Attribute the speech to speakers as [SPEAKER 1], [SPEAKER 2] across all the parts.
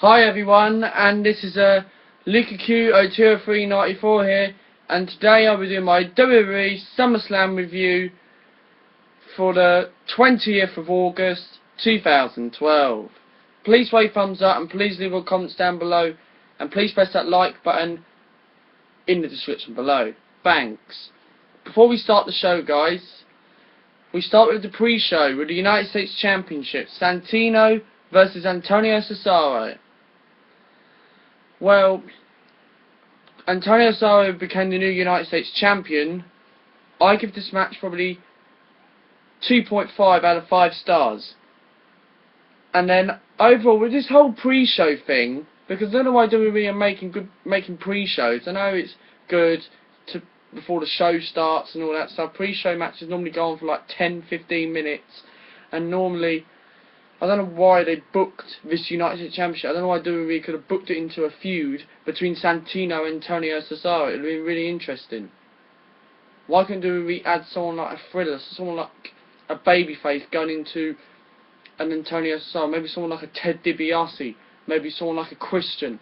[SPEAKER 1] Hi everyone, and this is Luka Q00394 here, and today I'll be doing my Wwe Summerslam review for the 20th of August 2012. Please rate thumbs up and please leave your comments down below, and please press that like button in the description below. Thanks. Before we start the show, guys, we start with the pre-show with the United States Championship, Santino versus Antonio Cesaro. Well, Antonio Cesaro became the new United States Champion. I give this match probably 2.5 out of 5 stars. And then overall, with this whole pre-show thing, because I don't know why WWE are making pre-shows. I know it's good before the show starts and all that stuff. Pre-show matches normally go on for like 10-15 minutes, and normally, I don't know why they booked this United States Championship. I don't know why WWE could have booked it into a feud between Santino and Antonio Cesaro. It would have been really interesting. Why couldn't WWE add someone like a Thriller, someone like a babyface going into an Antonio Cesaro, maybe someone like a Ted DiBiase, maybe someone like a Christian,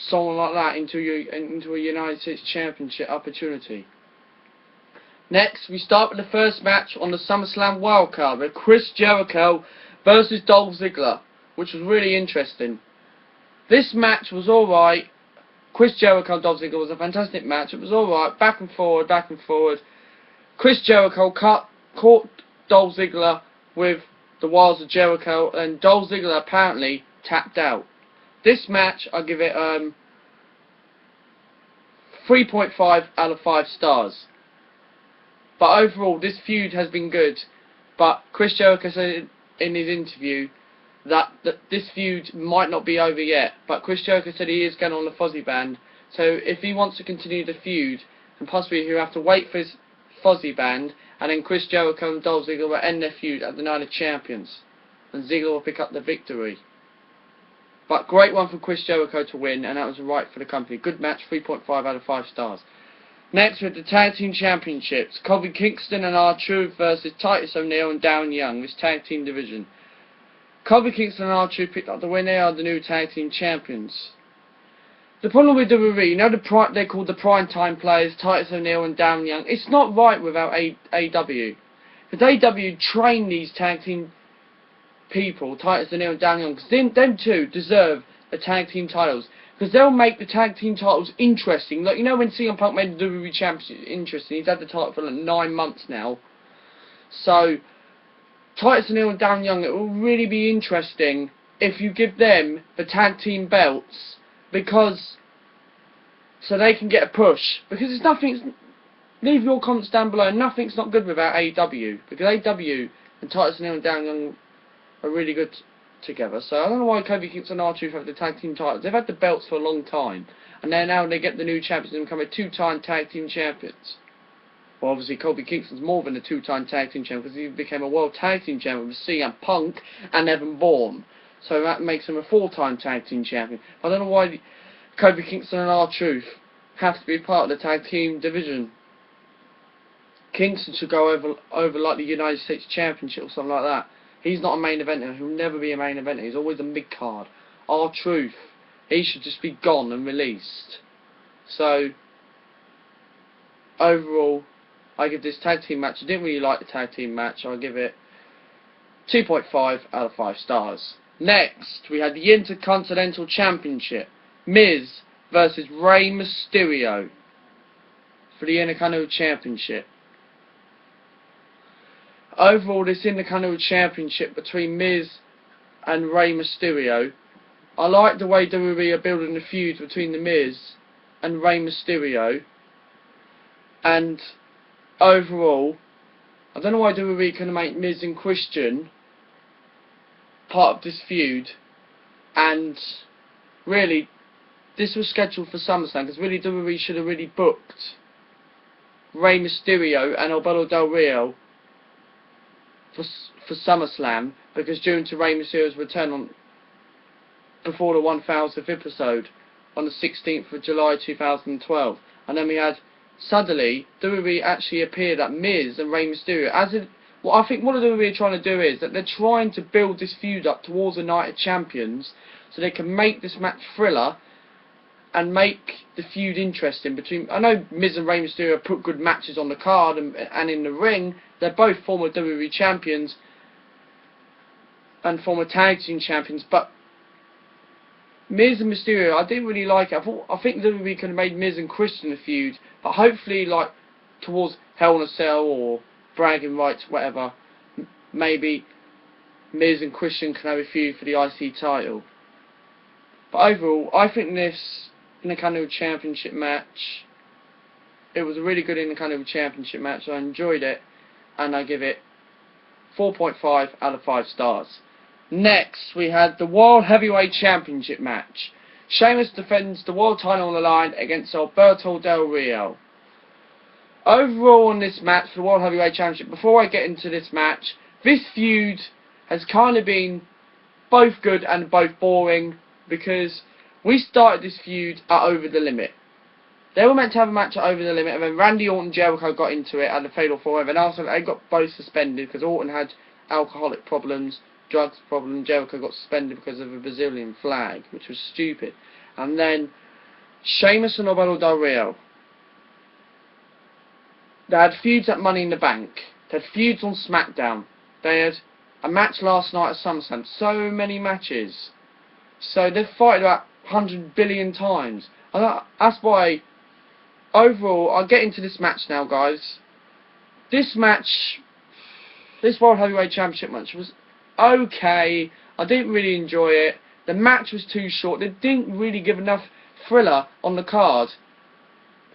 [SPEAKER 1] someone like that into a United States Championship opportunity. Next, we start with the first match on the SummerSlam wildcard with Chris Jericho versus Dolph Ziggler, which was really interesting. This match was alright. Chris Jericho and Dolph Ziggler was a fantastic match. It was alright, back and forward, back and forward. Chris Jericho caught Dolph Ziggler with the wiles of Jericho, and Dolph Ziggler apparently tapped out. This match, I give it 3.5 out of 5 stars. But overall, this feud has been good. But Chris Jericho said in his interview that this feud might not be over yet, but Chris Jericho said he is going on the Fozzy band, so if he wants to continue the feud, and possibly he'll have to wait for his Fozzy band, and then Chris Jericho and Dolph Ziggler will end their feud at the Night of Champions, and Ziggler will pick up the victory. But great one for Chris Jericho to win, and that was right for the company. Good match, 3.5 out of 5 stars. Next, with the Tag Team Championships, Kofi Kingston and R-Truth versus Titus O'Neil and Darren Young, this Tag Team division. Kofi Kingston and R-Truth picked up the win. They are the new Tag Team Champions. The problem with WWE, you know they're called the Prime Time Players, Titus O'Neil and Darren Young. It's not right without AEW. Because AEW train these Tag Team people, Titus O'Neil and Darren Young, because them two deserve the Tag Team titles. Because they'll make the Tag Team titles interesting. Like, you know when CM Punk made the WWE Championship interesting? He's had the title for like 9 months now. So, Titus O'Neil and Darren Young, it will really be interesting if you give them the Tag Team belts. Because, so they can get a push. Because there's nothing, leave your comments down below. Nothing's not good without AEW. Because AEW and Titus O'Neil and Darren Young are really good together. So I don't know why Kofi Kingston and R-Truth have the tag team titles. They've had the belts for a long time, and then now they get the new champions and become a 2-time tag team champions. Well, obviously Kofi Kingston's more than a 2-time tag team champion, because he became a world tag team champion with CM Punk and Evan Bourne. So that makes him a 4-time tag team champion. I don't know why Kofi Kingston and R-Truth have to be part of the tag team division. Kingston should go over like the United States Championship or something like that. He's not a main eventer. He'll never be a main eventer. He's always a mid-card. R-Truth, he should just be gone and released. So, overall, I give this tag team match, I didn't really like the tag team match, I'll give it 2.5 out of 5 stars. Next, we had the Intercontinental Championship. Miz versus Rey Mysterio for the Intercontinental Championship. Overall, this Intercontinental Championship between Miz and Rey Mysterio, I like the way WWE are building the feud between the Miz and Rey Mysterio. And overall, I don't know why WWE can make Miz and Christian part of this feud. And really, this was scheduled for SummerSlam, because really WWE should have really booked Rey Mysterio and Alberto Del Rio for SummerSlam, because due to Rey Mysterio's return before the 1000th episode on the 16th of July 2012, and then we had suddenly WWE actually appeared that Miz and Rey Mysterio, as it Well, I think what the WWE are trying to do is that they're trying to build this feud up towards the Night of Champions so they can make this match thriller and make the feud interesting between... I know Miz and Rey Mysterio put good matches on the card and in the ring. They're both former WWE champions and former tag team champions, but Miz and Mysterio, I didn't really like it. I think WWE could have made Miz and Christian a feud, but hopefully, like, towards Hell in a Cell or bragging rights, whatever, maybe Miz and Christian can have a feud for the IC title. But overall, I think this Intercontinental Championship match, it was a really good Intercontinental Championship match. I enjoyed it, and I give it 4.5 out of 5 stars. Next, we had the World Heavyweight Championship match. Sheamus defends the world title on the line against Alberto Del Rio. Overall on this match for the World Heavyweight Championship, before I get into this match, this feud has kind of been both good and both boring, because we started this feud at Over the Limit. They were meant to have a match at Over the Limit, and then Randy Orton and Jericho got into it at the Fatal 4-Way, and after they got both suspended because Orton had alcoholic problems, drugs problems. Jericho got suspended because of a Brazilian flag, which was stupid. And then Sheamus and Alberto Del Rio, they had feuds at Money in the Bank. They had feuds on SmackDown. They had a match last night at SummerSlam. So many matches. So they've fought about 100 billion times. And that's why, overall, I'll get into this match now, guys. This match, this World Heavyweight Championship match was okay. I didn't really enjoy it. The match was too short. They didn't really give enough thriller on the card.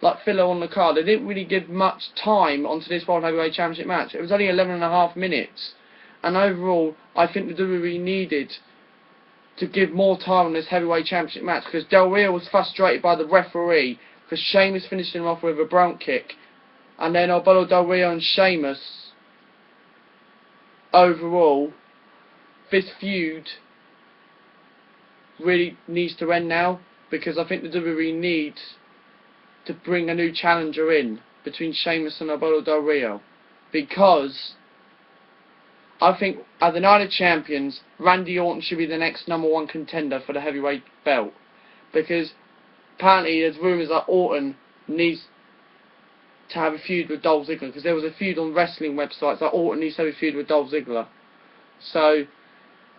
[SPEAKER 1] Like filler on the card. They didn't really give much time onto this World Heavyweight Championship match. It was only 11.5 minutes. And overall, I think the WWE needed to give more time on this Heavyweight Championship match, because Del Rio was frustrated by the referee because Sheamus finished him off with a brown kick. And then Alberto Del Rio and Sheamus, overall, this feud really needs to end now, because I think the WWE needs to bring a new challenger in between Sheamus and Alberto Del Rio, because I think at the Night of Champions, Randy Orton should be the next #1 contender for the heavyweight belt, because apparently there's rumours that Orton needs to have a feud with Dolph Ziggler, because there was a feud on wrestling websites that Orton needs to have a feud with Dolph Ziggler. So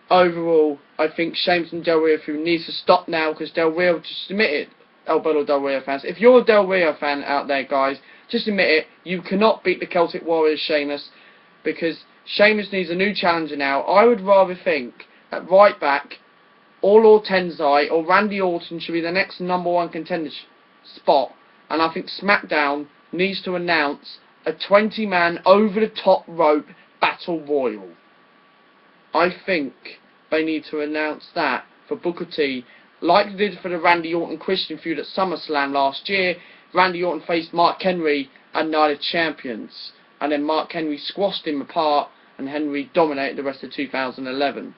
[SPEAKER 1] overall, I think Sheamus and Del Rio feud needs to stop now, because Del Rio just admit it. Alberto Del Rio fans, if you're a Del Rio fan out there, guys, just admit it. You cannot beat the Celtic Warriors, Sheamus, because Sheamus needs a new challenger now. I would rather think that right back, or Lord Tensai or Randy Orton should be the next #1 contender spot, and I think SmackDown needs to announce a 20-man over-the-top rope battle royal. I think they need to announce that for Booker T, like they did for the Randy Orton-Christian feud at SummerSlam last year. Randy Orton faced Mark Henry at Night of Champions, and then Mark Henry squashed him apart, and Henry dominated the rest of 2011.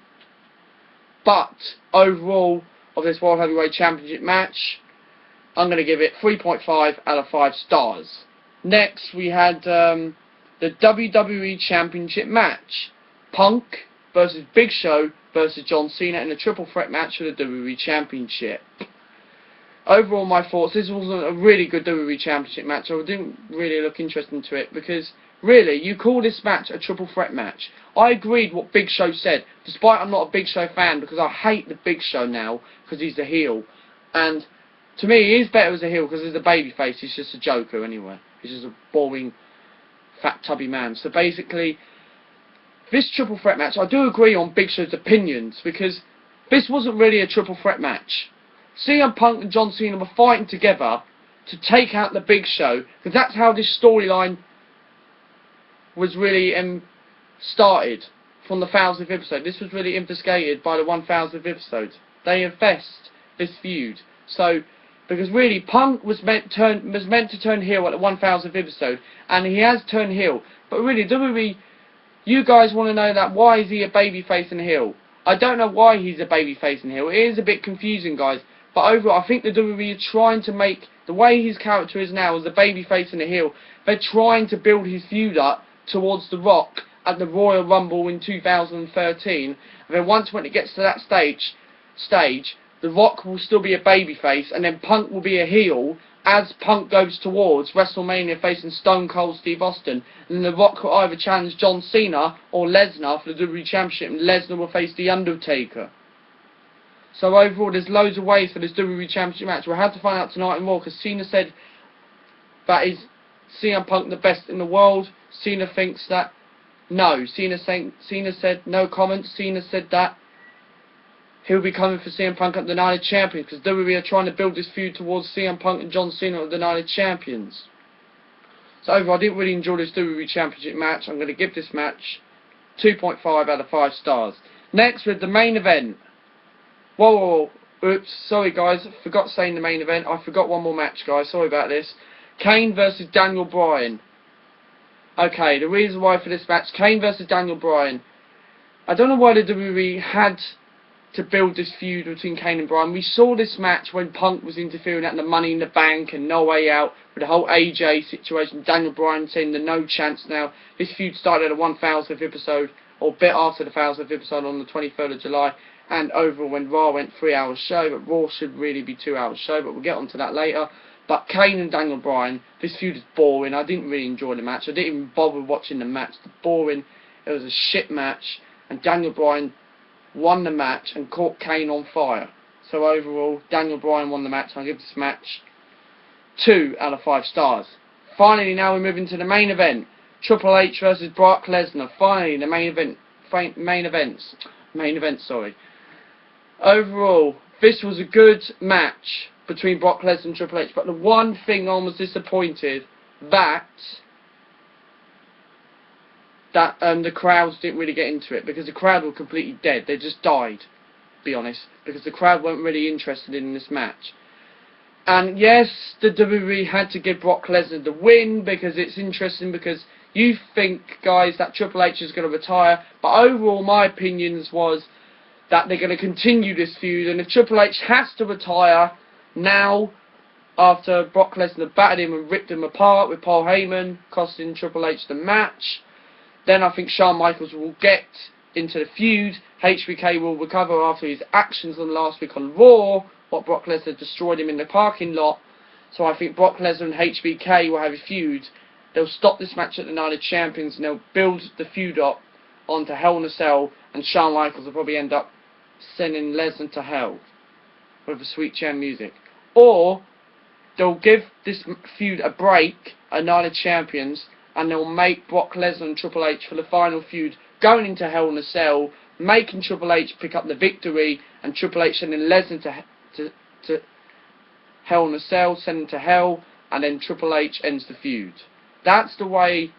[SPEAKER 1] But overall, of this World Heavyweight Championship match, I'm going to give it 3.5 out of 5 stars. Next, we had the WWE Championship match. Punk versus Big Show versus John Cena in a triple threat match for the WWE Championship. Overall, my thoughts, this wasn't a really good WWE Championship match. I didn't really look interested into it, because really, you call this match a triple threat match. I agreed what Big Show said, despite I'm not a Big Show fan, because I hate the Big Show now, because he's the heel. And to me, he is better as a heel, because as a babyface, he's just a joker anyway. He's just a boring, fat, tubby man. So basically, this triple threat match, I do agree on Big Show's opinions, because this wasn't really a triple threat match. CM Punk and John Cena were fighting together to take out the Big Show, because that's how this storyline was really started from the 1000th episode. This was really investigated by the 1000th episode. They infest this feud. So, because really, Punk was meant to turn heel at the 1000th episode, and he has turned heel. But really, WWE, you guys want to know that, why is he a babyface and a heel? I don't know why he's a babyface and heel. It is a bit confusing, guys. But overall, I think the WWE are trying to make, the way his character is now as a babyface and a heel, they're trying to build his feud up towards The Rock at the Royal Rumble in 2013. And then once when it gets to that stage, The Rock will still be a babyface, and then Punk will be a heel as Punk goes towards WrestleMania facing Stone Cold Steve Austin. And The Rock will either challenge John Cena or Lesnar for the WWE Championship, and Lesnar will face The Undertaker. So overall, there's loads of ways for this WWE Championship match. We'll have to find out tonight and more, because Cena said that is CM Punk the best in the world. Cena thinks that no. Cena said no comment. Cena said that he'll be coming for CM Punk at the Night of Champions, because WWE are trying to build this feud towards CM Punk and John Cena at the Night of Champions. So overall, I didn't really enjoy this WWE Championship match. I'm going to give this match 2.5 out of 5 stars. Next, with the main event. Whoa. Oops, sorry guys, I forgot saying the main event. I forgot one more match, guys, sorry about this. Kane versus Daniel Bryan. Okay, the reason why for this match, Kane versus Daniel Bryan. I don't know why the WWE had to build this feud between Kane and Bryan. We saw this match when Punk was interfering at the Money in the Bank and No Way Out with the whole AJ situation. Daniel Bryan saying the no chance now. This feud started at the 1000th episode, or a bit after the 1000th episode on the 23rd of July. And overall, when Raw went 3 hours show, but Raw should really be 2 hours show, but we'll get onto that later. But Kane and Daniel Bryan, this feud is boring. I didn't really enjoy the match. I didn't even bother watching the match. It's boring. It was a shit match, and Daniel Bryan won the match and caught Kane on fire. So overall, Daniel Bryan won the match. I'll give this match 2 out of 5 stars. Finally, now we're moving to the main event. Triple H versus Brock Lesnar. Finally, the main event, sorry. Overall, this was a good match between Brock Lesnar and Triple H, but the one thing I was disappointed that the crowds didn't really get into it, because the crowd were completely dead. They just died, to be honest, because the crowd weren't really interested in this match. And yes, the WWE had to give Brock Lesnar the win, because it's interesting, because you think, guys, that Triple H is going to retire, but overall my opinions was that they're going to continue this feud, and if Triple H has to retire now, after Brock Lesnar battered him and ripped him apart with Paul Heyman, costing Triple H the match, then I think Shawn Michaels will get into the feud. HBK will recover after his actions on last week on Raw, what Brock Lesnar destroyed him in the parking lot. So I think Brock Lesnar and HBK will have a feud. They'll stop this match at the Night of Champions, and they'll build the feud up onto Hell in a Cell, and Shawn Michaels will probably end up sending Lesnar to hell with the Sweet Chan music. Or they'll give this feud a break at Night of Champions, and they'll make Brock Lesnar and Triple H for the final feud, going into Hell in a Cell, making Triple H pick up the victory, and Triple H sending Lesnar to Hell in a Cell, sending to hell, and then Triple H ends the feud. That's the way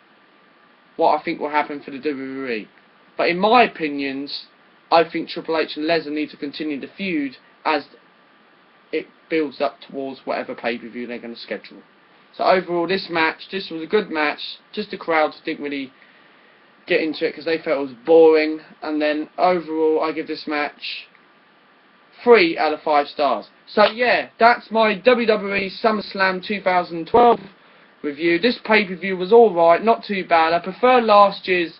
[SPEAKER 1] what I think will happen for the WWE. But in my opinions, I think Triple H and Lesnar need to continue the feud as it builds up towards whatever pay-per-view they're going to schedule. So overall, this was a good match. Just the crowds didn't really get into it because they felt it was boring. And then overall, I give this match 3 out of 5 stars. So yeah, that's my WWE SummerSlam 2012 review. This pay-per-view was alright, not too bad. I prefer last year's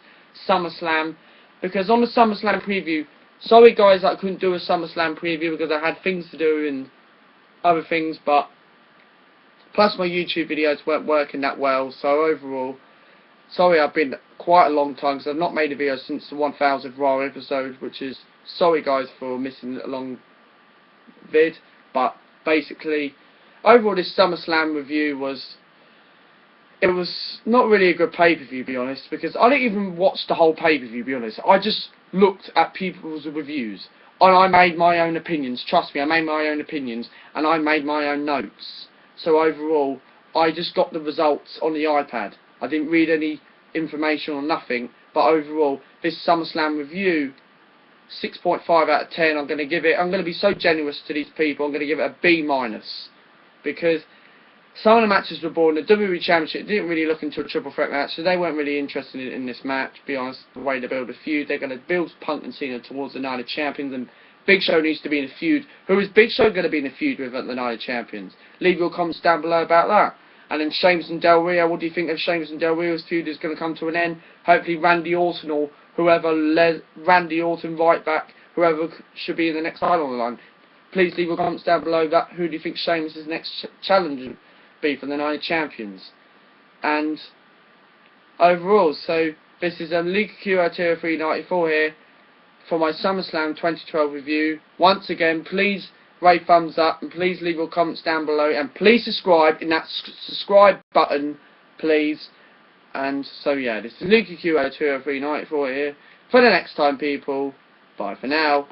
[SPEAKER 1] SummerSlam, because on the SummerSlam preview, sorry guys that I couldn't do a SummerSlam preview because I had things to do and other things, but plus my YouTube videos weren't working that well, so overall, sorry I've been quite a long time because I've not made a video since the 1000th Raw episode, which is, sorry guys for missing a long vid, but basically, overall this SummerSlam review was not really a good pay-per-view, to be honest, because I didn't even watch the whole pay-per-view, to be honest. I just looked at people's reviews, and I made my own opinions. Trust me, I made my own opinions, and I made my own notes. So overall, I just got the results on the iPad. I didn't read any information or nothing, but overall, this SummerSlam review, 6.5 out of 10, I'm going to be so generous to these people, I'm going to give it a B-, because some of the matches were boring. The WWE Championship didn't really look into a triple threat match, so they weren't really interested in this match, to be honest, the way they build a feud. They're going to build Punk and Cena towards the Night of Champions, and Big Show needs to be in a feud. Who is Big Show going to be in a feud with at the Night of Champions? Leave your comments down below about that. And then Sheamus and Del Rio, what do you think of Sheamus and Del Rio's feud is going to come to an end? Hopefully Randy Orton or whoever, Randy Orton right back, whoever should be in the next title on the line. Please leave your comments down below that. Who do you think Sheamus' next challenger will be for the Night Champions? And overall, so this is Luke Q 394 here for my SummerSlam 2012 review. Once again, please rate thumbs up and please leave your comments down below and please subscribe in that subscribe button, please. And so yeah, this is Luke Q 394 here. For the next time, people, bye for now.